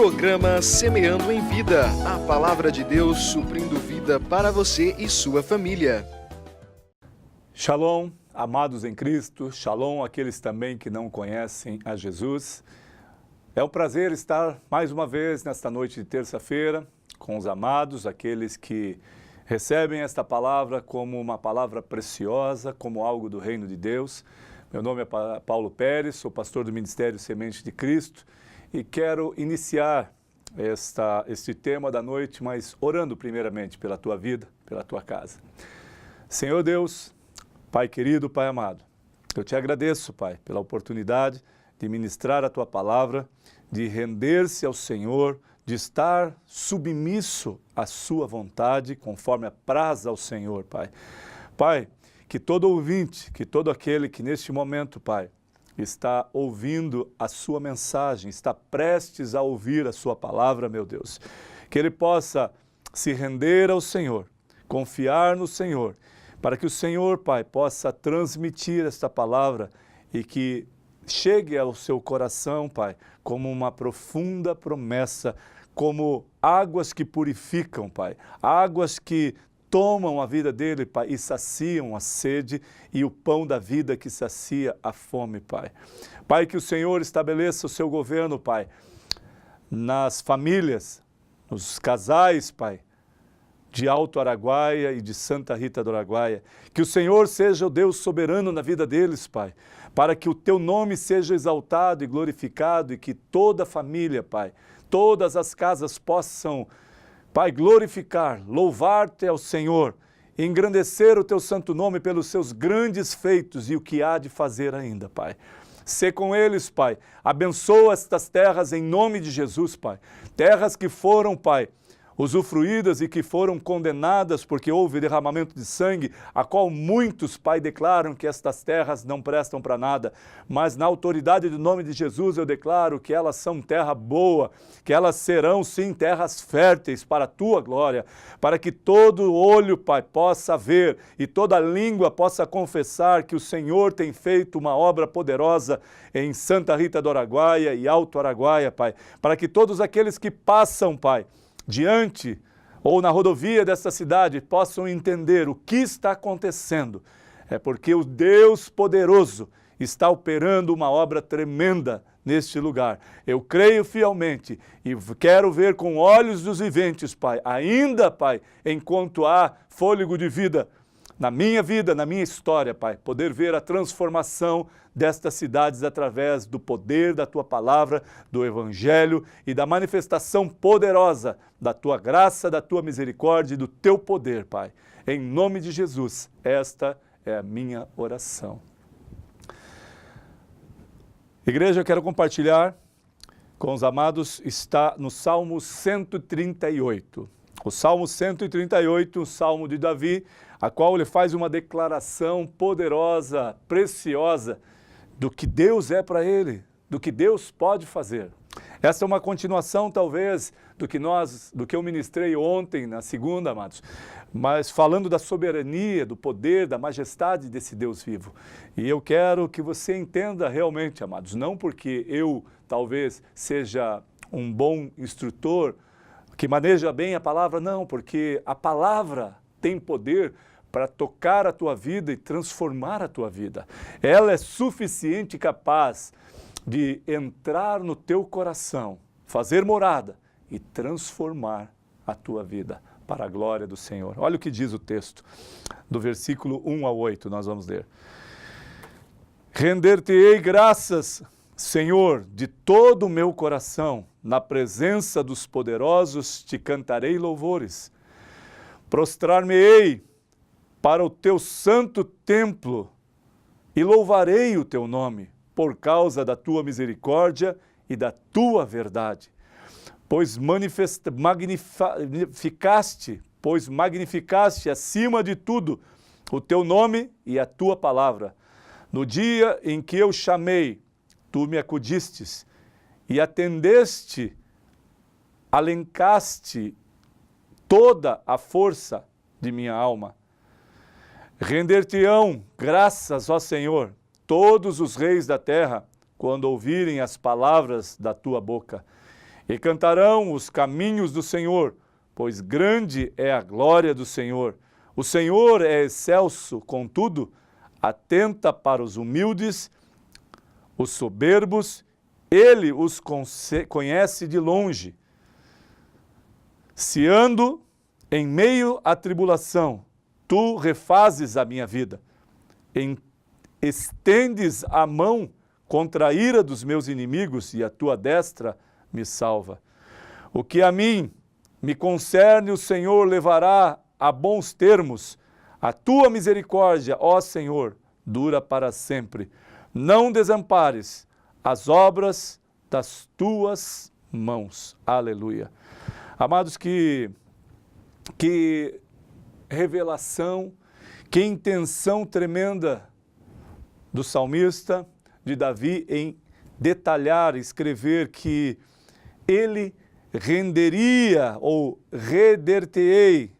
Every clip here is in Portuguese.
Programa Semeando em Vida, a palavra de Deus suprindo vida para você e sua família. Shalom, amados em Cristo, shalom aqueles também que não conhecem a Jesus. É um prazer estar mais uma vez nesta noite de terça-feira com os amados, aqueles que recebem esta palavra como uma palavra preciosa, como algo do reino de Deus. Meu nome é Paulo Pérez, sou pastor do Ministério Semente de Cristo e quero iniciar este tema da noite, mas orando primeiramente pela tua vida, pela tua casa. Senhor Deus, Pai querido, Pai amado, eu te agradeço, Pai, pela oportunidade de ministrar a tua palavra, de render-se ao Senhor, de estar submisso à sua vontade, conforme apraz ao Senhor, Pai. Pai, que todo ouvinte, que todo aquele que neste momento, Pai, está ouvindo a sua mensagem, está prestes a ouvir a sua palavra, meu Deus, que ele possa se render ao Senhor, confiar no Senhor, para que o Senhor, Pai, possa transmitir esta palavra e que chegue ao seu coração, Pai, como uma profunda promessa, como águas que purificam, Pai, águas que tomam a vida dele, Pai, e saciam a sede e o pão da vida que sacia a fome, Pai. Pai, que o Senhor estabeleça o seu governo, Pai, nas famílias, nos casais, Pai, de Alto Araguaia e de Santa Rita do Araguaia. Que o Senhor seja o Deus soberano na vida deles, Pai, para que o teu nome seja exaltado e glorificado e que toda a família, Pai, todas as casas possam, Pai, glorificar, louvar-te ao Senhor, engrandecer o teu santo nome pelos seus grandes feitos e o que há de fazer ainda, Pai. Sê com eles, Pai. Abençoa estas terras em nome de Jesus, Pai. Terras que foram, Pai, usufruídas e que foram condenadas porque houve derramamento de sangue, a qual muitos, Pai, declaram que estas terras não prestam para nada, mas na autoridade do nome de Jesus eu declaro que elas são terra boa, que elas serão sim terras férteis para a tua glória, para que todo olho, Pai, possa ver e toda língua possa confessar que o Senhor tem feito uma obra poderosa em Santa Rita do Araguaia e Alto Araguaia, Pai, para que todos aqueles que passam, Pai, diante ou na rodovia desta cidade possam entender o que está acontecendo. É porque o Deus poderoso está operando uma obra tremenda neste lugar. Eu creio fielmente e quero ver com olhos dos viventes, Pai, ainda, Pai, enquanto há fôlego de vida, na minha história, Pai, poder ver a transformação destas cidades através do poder da Tua palavra, do Evangelho e da manifestação poderosa da Tua graça, da Tua misericórdia e do Teu poder, Pai. Em nome de Jesus, esta é a minha oração. Igreja, eu quero compartilhar com os amados, está no Salmo 138. O Salmo 138, o Salmo de Davi, a qual ele faz uma declaração poderosa, preciosa, do que Deus é para ele, do que Deus pode fazer. Essa é uma continuação, talvez, do que eu ministrei ontem, na segunda, amados, mas falando da soberania, do poder, da majestade desse Deus vivo. E eu quero que você entenda realmente, amados, não porque eu, talvez, seja um bom instrutor, que maneja bem a palavra, não, porque a palavra tem poder para tocar a tua vida e transformar a tua vida. Ela é suficiente e capaz de entrar no teu coração, fazer morada e transformar a tua vida para a glória do Senhor. Olha o que diz o texto, do versículo 1 ao 8, nós vamos ler. Render-te-ei graças, Senhor, de todo o meu coração, na presença dos poderosos te cantarei louvores. Prostrar-me-ei para o teu santo templo e louvarei o teu nome, por causa da tua misericórdia e da tua verdade. Pois magnificaste acima de tudo o teu nome e a tua palavra. No dia em que eu chamei, tu me acudistes e atendeste, alencaste toda a força de minha alma. Render-te-ão graças, ó Senhor, todos os reis da terra, quando ouvirem as palavras da tua boca. E cantarão os caminhos do Senhor, pois grande é a glória do Senhor. O Senhor é excelso, contudo, atenta para os humildes, os soberbos, ele os conhece de longe. Se ando em meio à tribulação, tu refazes a minha vida. Estendes a mão contra a ira dos meus inimigos e a tua destra me salva. O que a mim me concerne, o Senhor levará a bons termos. A tua misericórdia, ó Senhor, dura para sempre. Não desampares as obras das tuas mãos. Aleluia. Amados, que revelação, que intenção tremenda do salmista, de Davi, em detalhar, escrever que ele renderia ou render-te-ei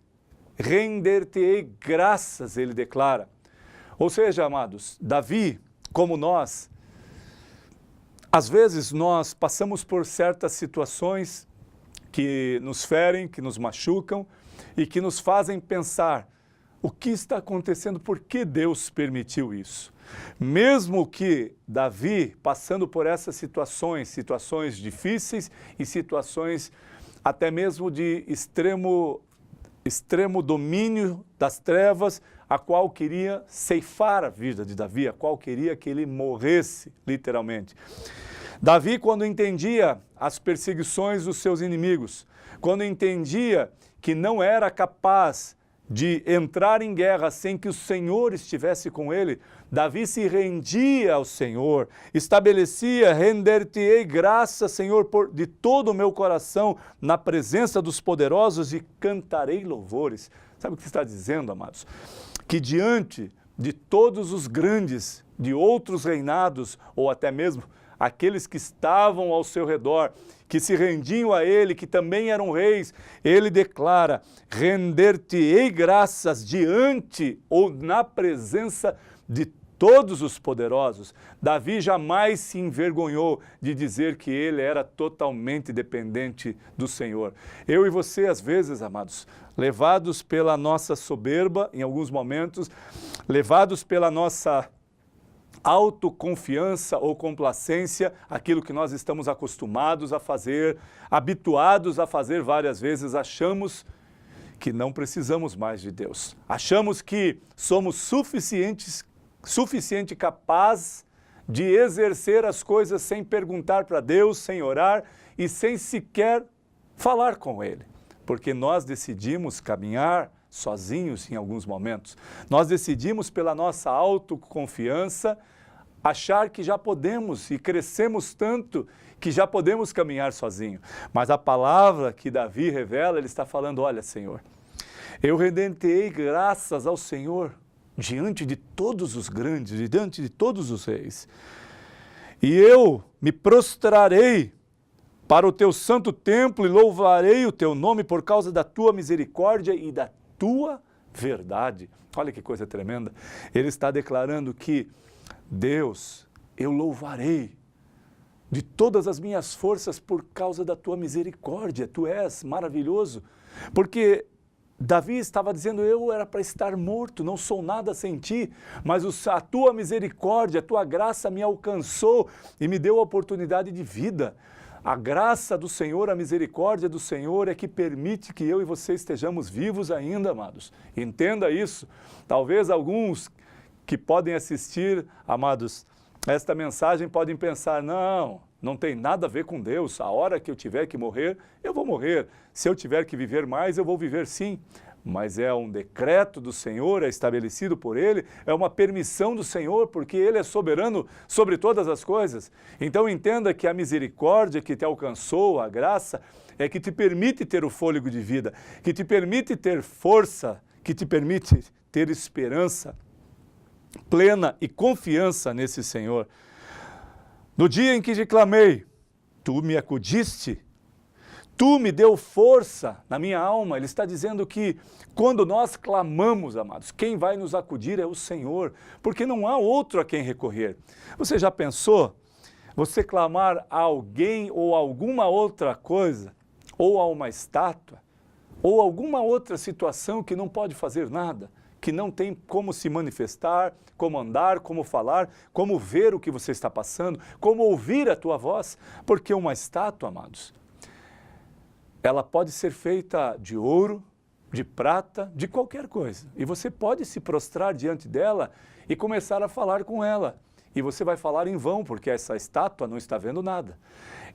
graças, ele declara. Ou seja, amados, Davi, como nós, às vezes nós passamos por certas situações que nos ferem, que nos machucam e que nos fazem pensar o que está acontecendo, por que Deus permitiu isso. Mesmo que Davi, passando por essas situações difíceis e situações até mesmo de extremo domínio das trevas, a qual queria ceifar a vida de Davi, a qual queria que ele morresse, literalmente. Davi, quando entendia as perseguições dos seus inimigos, quando entendia que não era capaz de entrar em guerra sem que o Senhor estivesse com ele, Davi se rendia ao Senhor, estabelecia, render-te-ei graças, Senhor, de todo o meu coração, na presença dos poderosos, e cantarei louvores. Sabe o que está dizendo, amados? Que diante de todos os grandes, de outros reinados, ou até mesmo aqueles que estavam ao seu redor, que se rendiam a ele, que também eram reis, ele declara, render-te-ei graças diante ou na presença de todos os poderosos. Davi jamais se envergonhou de dizer que ele era totalmente dependente do Senhor. Eu e você, às vezes, amados, levados pela nossa soberba, em alguns momentos, levados pela nossa autoconfiança ou complacência, aquilo que nós estamos acostumados a fazer, habituados a fazer várias vezes, achamos que não precisamos mais de Deus. Achamos que somos suficiente capaz de exercer as coisas sem perguntar para Deus, sem orar e sem sequer falar com Ele. Porque nós decidimos caminhar sozinhos em alguns momentos. Nós decidimos pela nossa autoconfiança achar que já podemos e crescemos tanto que já podemos caminhar sozinho. Mas a palavra que Davi revela, ele está falando, olha, Senhor, eu render-te-ei graças ao Senhor diante de todos os grandes, diante de todos os reis. E eu me prostrarei para o teu santo templo e louvarei o teu nome por causa da tua misericórdia e da tua verdade. Olha que coisa tremenda. Ele está declarando que Deus, eu louvarei de todas as minhas forças por causa da tua misericórdia. Tu és maravilhoso. Porque Davi estava dizendo, eu era para estar morto, não sou nada sem ti, mas a tua misericórdia, a tua graça me alcançou e me deu a oportunidade de vida. A graça do Senhor, a misericórdia do Senhor é que permite que eu e você estejamos vivos ainda, amados. Entenda isso. Talvez alguns que podem assistir, amados, esta mensagem podem pensar, não tem nada a ver com Deus. A hora que eu tiver que morrer, eu vou morrer. Se eu tiver que viver mais, eu vou viver sim. Mas é um decreto do Senhor, é estabelecido por Ele, é uma permissão do Senhor, porque Ele é soberano sobre todas as coisas. Então entenda que a misericórdia que te alcançou, a graça, é que te permite ter o fôlego de vida, que te permite ter força, que te permite ter esperança plena e confiança nesse Senhor. No dia em que te clamei, tu me acudiste, tu me deu força na minha alma. Ele está dizendo que quando nós clamamos, amados, quem vai nos acudir é o Senhor, porque não há outro a quem recorrer. Você já pensou você clamar a alguém ou alguma outra coisa, ou a uma estátua, ou alguma outra situação que não pode fazer nada, que não tem como se manifestar, como andar, como falar, como ver o que você está passando, como ouvir a tua voz, porque uma estátua, amados, ela pode ser feita de ouro, de prata, de qualquer coisa. E você pode se prostrar diante dela e começar a falar com ela. E você vai falar em vão, porque essa estátua não está vendo nada.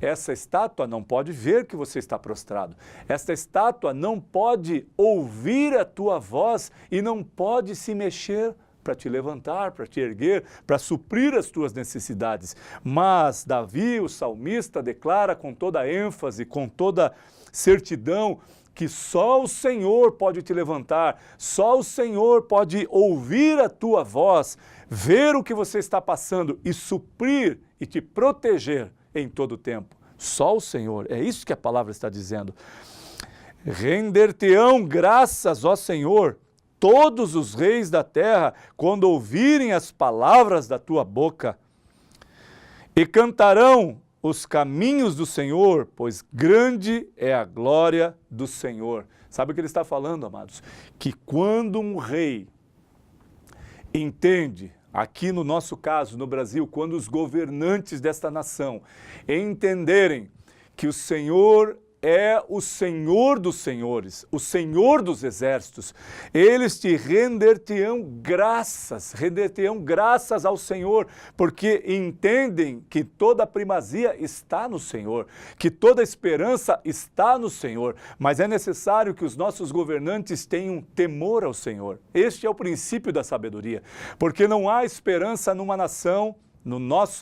Essa estátua não pode ver que você está prostrado. Esta estátua não pode ouvir a tua voz e não pode se mexer para te levantar, para te erguer, para suprir as tuas necessidades. Mas Davi, o salmista, declara com toda ênfase, com toda certidão, que só o Senhor pode te levantar, só o Senhor pode ouvir a tua voz, ver o que você está passando e suprir e te proteger em todo o tempo. Só o Senhor, é isso que a palavra está dizendo. Render-te-ão graças, ó Senhor, todos os reis da terra, quando ouvirem as palavras da tua boca, e cantarão os caminhos do Senhor, pois grande é a glória do Senhor. Sabe o que ele está falando, amados? Que quando um rei entende, aqui no nosso caso, no Brasil, quando os governantes desta nação entenderem que o Senhor é o Senhor dos senhores, o Senhor dos exércitos, eles te render-te-ão graças ao Senhor, porque entendem que toda a primazia está no Senhor, que toda a esperança está no Senhor, mas é necessário que os nossos governantes tenham temor ao Senhor. Este é o princípio da sabedoria, porque não há esperança numa nação,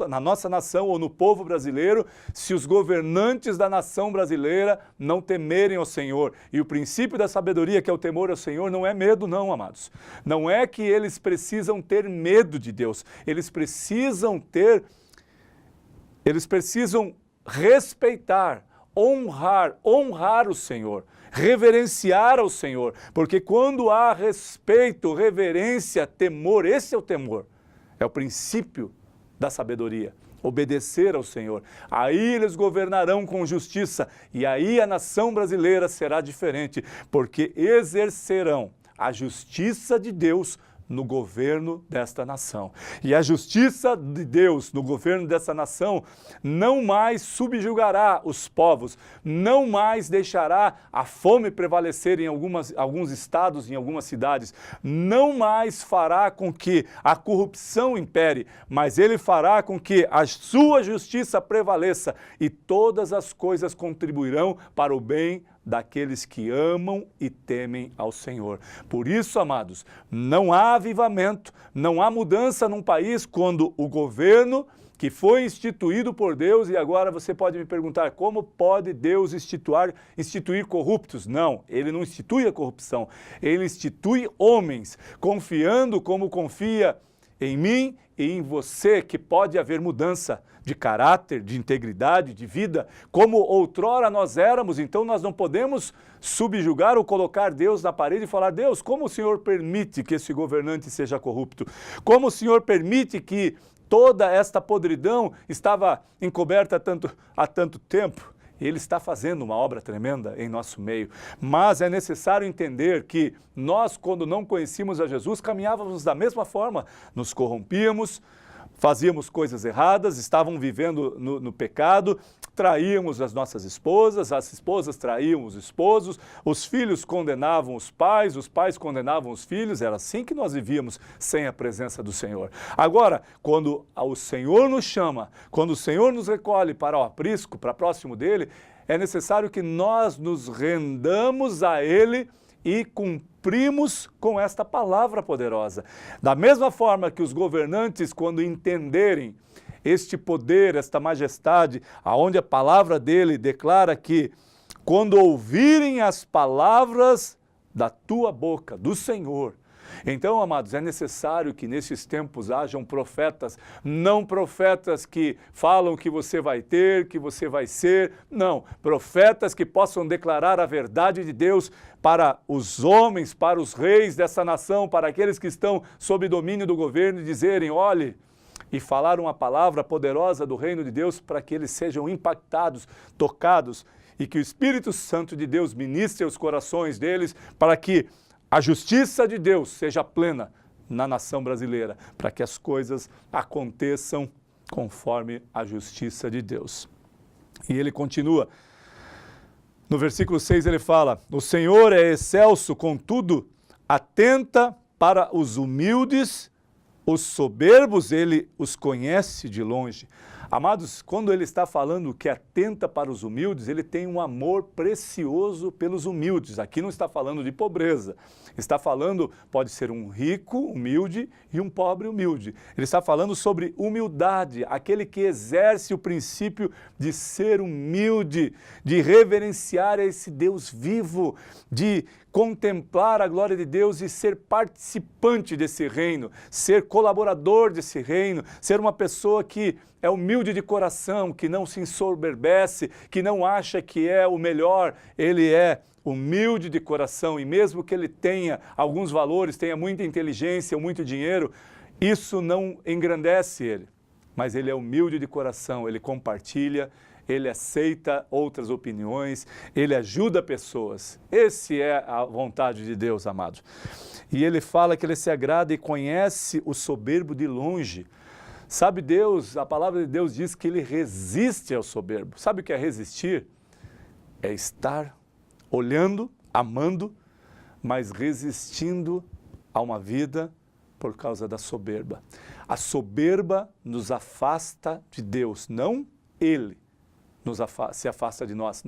na nossa nação ou no povo brasileiro, se os governantes da nação brasileira não temerem ao Senhor. E o princípio da sabedoria, que é o temor ao Senhor, não é medo não, amados. Não é que eles precisam ter medo de Deus, eles precisam respeitar, honrar o Senhor, reverenciar ao Senhor, porque quando há respeito, reverência, temor, esse é o temor, é o princípio da sabedoria, obedecer ao Senhor. Aí eles governarão com justiça e aí a nação brasileira será diferente, porque exercerão a justiça de Deus no governo desta nação. E a justiça de Deus no governo dessa nação não mais subjugará os povos, não mais deixará a fome prevalecer em alguns estados, em algumas cidades, não mais fará com que a corrupção impere, mas ele fará com que a sua justiça prevaleça e todas as coisas contribuirão para o bem daqueles que amam e temem ao Senhor. Por isso, amados, não há avivamento, não há mudança num país quando o governo que foi instituído por Deus, e agora você pode me perguntar, como pode Deus instituir corruptos? Não, ele não institui a corrupção, ele institui homens, confiando como confia em mim e em você, que pode haver mudança de caráter, de integridade, de vida, como outrora nós éramos. Então nós não podemos subjugar ou colocar Deus na parede e falar: Deus, como o Senhor permite que esse governante seja corrupto? Como o Senhor permite que toda esta podridão estava encoberta há tanto tempo? Ele está fazendo uma obra tremenda em nosso meio, mas é necessário entender que nós, quando não conhecíamos a Jesus, caminhávamos da mesma forma, nos corrompíamos, fazíamos coisas erradas, estavam vivendo no pecado, traíamos as nossas esposas, as esposas traíam os esposos, os filhos condenavam os pais condenavam os filhos, era assim que nós vivíamos sem a presença do Senhor. Agora, quando o Senhor nos chama, quando o Senhor nos recolhe para o aprisco, para próximo dele, é necessário que nós nos rendamos a Ele e cumprimos com esta palavra poderosa. Da mesma forma que os governantes, quando entenderem este poder, esta majestade, aonde a palavra dele declara que quando ouvirem as palavras da tua boca, do Senhor, então, amados, é necessário que nesses tempos hajam profetas, não profetas que falam que você vai ter, que você vai ser, não, profetas que possam declarar a verdade de Deus para os homens, para os reis dessa nação, para aqueles que estão sob domínio do governo e dizerem: olhe, e falar uma palavra poderosa do reino de Deus para que eles sejam impactados, tocados e que o Espírito Santo de Deus ministre os corações deles para que a justiça de Deus seja plena na nação brasileira, para que as coisas aconteçam conforme a justiça de Deus. E ele continua, no versículo 6 ele fala, o Senhor é excelso, contudo, atenta para os humildes, os soberbos ele os conhece de longe. Amados, quando ele está falando que atenta para os humildes, ele tem um amor precioso pelos humildes. Aqui não está falando de pobreza. Está falando, pode ser um rico humilde e um pobre humilde. Ele está falando sobre humildade, aquele que exerce o princípio de ser humilde, de reverenciar esse Deus vivo, de contemplar a glória de Deus e ser participante desse reino, ser colaborador desse reino, ser uma pessoa que é humilde de coração, que não se ensoberbece, que não acha que é o melhor, ele é humilde de coração e mesmo que ele tenha alguns valores, tenha muita inteligência, muito dinheiro, isso não engrandece ele, mas ele é humilde de coração, ele compartilha, ele aceita outras opiniões, ele ajuda pessoas. Esse é a vontade de Deus, amados. E ele fala que ele se agrada e conhece o soberbo de longe. Sabe Deus, a palavra de Deus diz que ele resiste ao soberbo. Sabe o que é resistir? É estar olhando, amando, mas resistindo a uma vida por causa da soberba. A soberba nos afasta de Deus, não ele se afasta de nós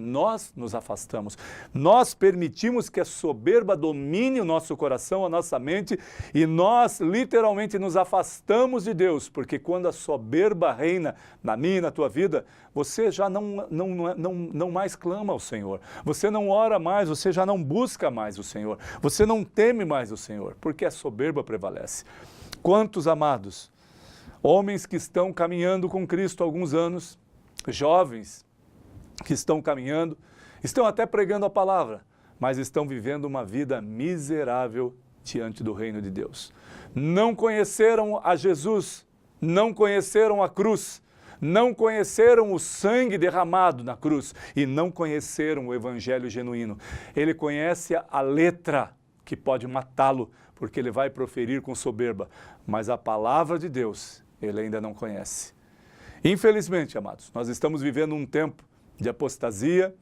nos afastamos. Nós permitimos que a soberba domine o nosso coração, a nossa mente, e nós literalmente nos afastamos de Deus, porque quando a soberba reina na minha e na tua vida, você já não mais clama ao Senhor, você não ora mais, você já não busca mais o Senhor, você não teme mais o Senhor, porque a soberba prevalece. Quantos amados, homens que estão caminhando com Cristo há alguns anos, jovens que estão caminhando, estão até pregando a palavra, mas estão vivendo uma vida miserável diante do reino de Deus. Não conheceram a Jesus, não conheceram a cruz, não conheceram o sangue derramado na cruz e não conheceram o evangelho genuíno. Ele conhece a letra que pode matá-lo, porque ele vai proferir com soberba, mas a palavra de Deus ele ainda não conhece. Infelizmente, amados, nós estamos vivendo um tempo de apostasia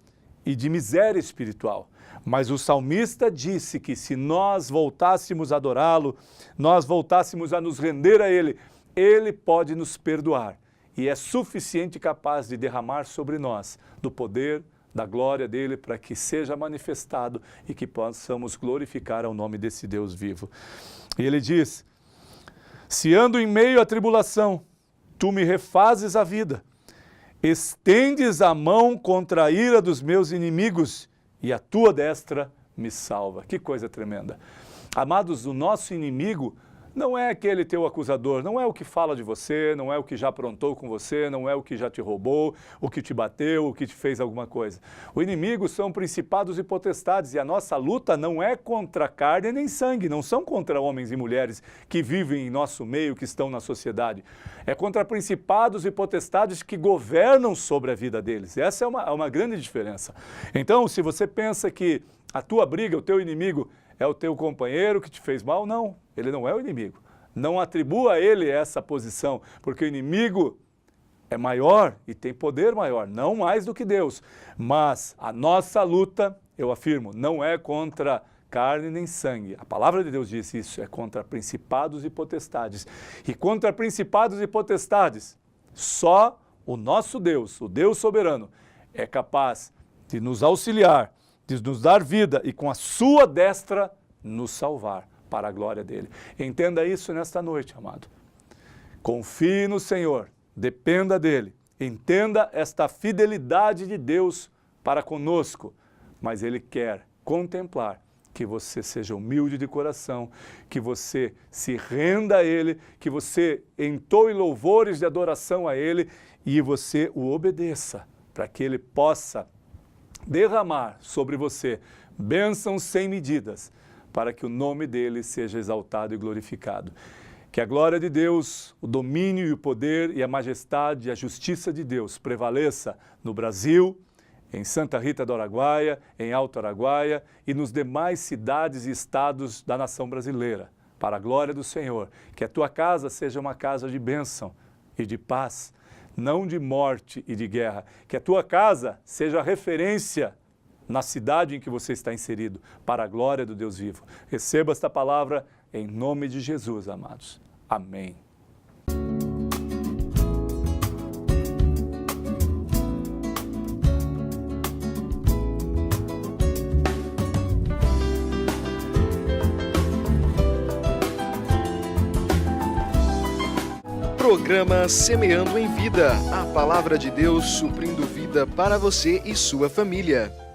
e de miséria espiritual. Mas o salmista disse que se nós voltássemos a adorá-lo, nós voltássemos a nos render a Ele, Ele pode nos perdoar. E é suficiente e capaz de derramar sobre nós do poder, da glória dEle, para que seja manifestado e que possamos glorificar ao nome desse Deus vivo. E ele diz, se ando em meio à tribulação, tu me refazes a vida, estendes a mão contra a ira dos meus inimigos e a tua destra me salva. Que coisa tremenda. Amados, o nosso inimigo não é aquele teu acusador, não é o que fala de você, não é o que já aprontou com você, não é o que já te roubou, o que te bateu, o que te fez alguma coisa. O inimigo são principados e potestades e a nossa luta não é contra carne nem sangue, não são contra homens e mulheres que vivem em nosso meio, que estão na sociedade. É contra principados e potestades que governam sobre a vida deles. Essa é uma grande diferença. Então, se você pensa que a tua briga, o teu inimigo é o teu companheiro que te fez mal, não. Ele não é o inimigo. Não atribua a ele essa posição, porque o inimigo é maior e tem poder maior, não mais do que Deus. Mas a nossa luta, eu afirmo, não é contra carne nem sangue. A palavra de Deus diz isso, é contra principados e potestades. E contra principados e potestades, só o nosso Deus, o Deus soberano, é capaz de nos auxiliar, de nos dar vida e com a sua destra nos salvar para a glória dele. Entenda isso nesta noite, amado. Confie no Senhor, dependa dele, entenda esta fidelidade de Deus para conosco, mas ele quer contemplar que você seja humilde de coração, que você se renda a ele, que você entoe louvores de adoração a ele e você o obedeça, para que ele possa derramar sobre você bênçãos sem medidas, para que o nome dele seja exaltado e glorificado. Que a glória de Deus, o domínio e o poder e a majestade e a justiça de Deus prevaleça no Brasil, em Santa Rita do Araguaia, em Alto Araguaia e nos demais cidades e estados da nação brasileira, para a glória do Senhor. Que a tua casa seja uma casa de bênção e de paz, não de morte e de guerra. Que a tua casa seja referência na cidade em que você está inserido, para a glória do Deus vivo. Receba esta palavra em nome de Jesus, amados. Amém. Programa Semeando em Vida, a palavra de Deus suprindo vida para você e sua família.